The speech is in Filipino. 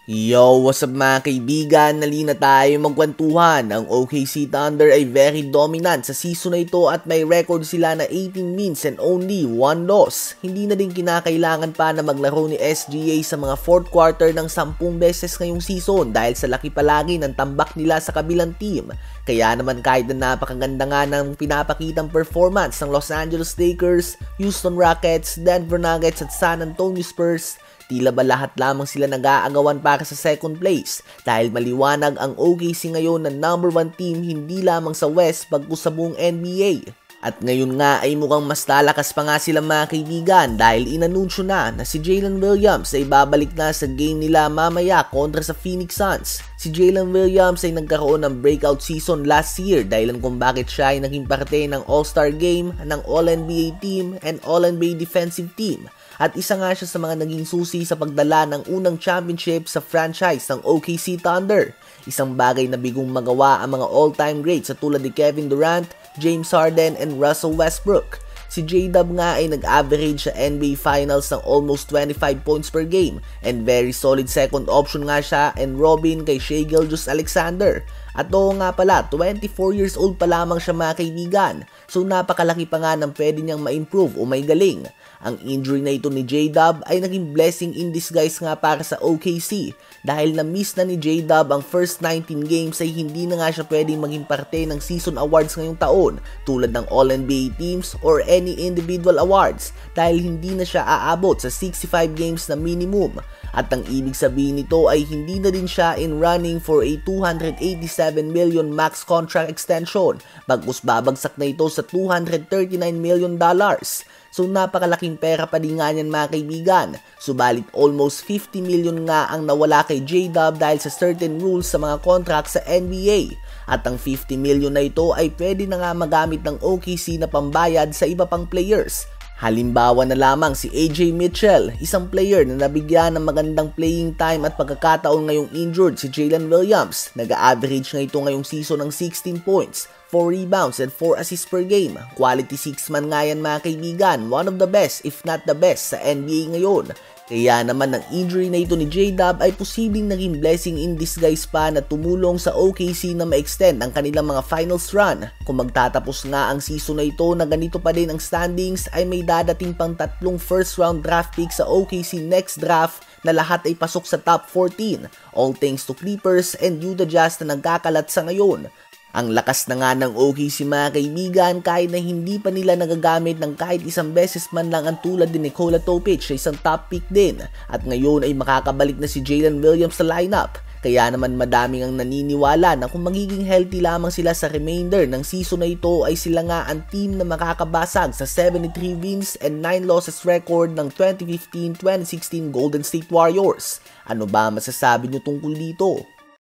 Yo, what's up mga kaibigan? Nalina tayo magkwentuhan. Ang OKC Thunder ay very dominant sa season na ito at may record sila na 18 wins and only 1 loss. Hindi na din kinakailangan pa na maglaro ni SGA sa mga 4th quarter ng 10 beses ngayong season dahil sa laki palagi ng tambak nila sa kabilang team. Kaya naman kahit na napakaganda nga ng pinapakitang performance ng Los Angeles Lakers, Houston Rockets, Denver Nuggets at San Antonio Spurs, tila ba lahat lamang sila nag-aagawan para sa second place dahil maliwanag ang OKC ngayon na number 1 team hindi lamang sa West bagkus sa buong NBA. At ngayon nga ay mukhang mas lalakas pa nga sila mga kaibigan dahil inanunsyo na si Jalen Williams ay babalik na sa game nila mamaya kontra sa Phoenix Suns. Si Jalen Williams ay nagkaroon ng breakout season last year dahilan kung bakit siya ay naging parte ng All-Star Game ng All-NBA team and All-NBA defensive team. At isa nga siya sa mga naging susi sa pagdala ng unang championship sa franchise ng OKC Thunder. Isang bagay na bigong magawa ang mga all-time greats sa tulad ni Kevin Durant, James Harden, and Russell Westbrook. Si J-Dub nga ay nag-average sa NBA Finals ng almost 25 points per game and very solid second option nga siya and Robin kay Shai Gilgeous-Alexander. At oo nga pala, 24 years old pa lamang siya mga kaibigan. So napakalaki pa nga ng pwede niyang ma-improve o may galing. Ang injury na ito ni J-Dub ay naging blessing in disguise nga para sa OKC dahil na-miss na ni J-Dub ang first 19 games ay hindi na nga siya pwedeng maging parte ng season awards ngayong taon tulad ng All-NBA teams or any individual awards dahil hindi na siya aabot sa 65 games na minimum. At ang ibig sabihin nito ay hindi na din siya in running for a $287 million max contract extension bagkus babagsak na ito sa $239 million. So napakalaking pera pa din nga yan mga kaibigan. Subalit almost 50 million nga ang nawala kay J-Dub dahil sa certain rules sa mga contract sa NBA. At ang 50 million na ito ay pwede na nga magamit ng OKC na pambayad sa iba pang players. Halimbawa na lamang si AJ Mitchell, isang player na nabigyan ng magandang playing time at pagkakataon ngayong injured si Jalen Williams. Nag-average nga ito ngayong season ng 16 points, 4 rebounds and 4 assists per game. Quality 6-man nga yan mga kaibigan, one of the best if not the best sa NBA ngayon. Kaya naman ang injury na ito ni J-Dub ay posibleng naging blessing in disguise pa na tumulong sa OKC na ma-extend ang kanilang mga finals run. Kung magtatapos nga ang season na ito na ganito pa din ang standings ay may dadating pang 3 first round draft picks sa OKC next draft na lahat ay pasok sa top 14. All thanks to Clippers and Utah Jazz na nagkakalat sa ngayon. Ang lakas na nga ng OKC mga kaibigan kahit na hindi pa nila nagagamit ng kahit isang beses man lang ang tulad ni Nikola Topic sa isang top pick din. At ngayon ay makakabalik na si Jalen Williams sa lineup. Kaya naman madaming ang naniniwala na kung magiging healthy lamang sila sa remainder ng season na ito ay sila nga ang team na makakabasag sa 73 wins and 9 losses record ng 2015-2016 Golden State Warriors. Ano ba masasabi nyo tungkol dito?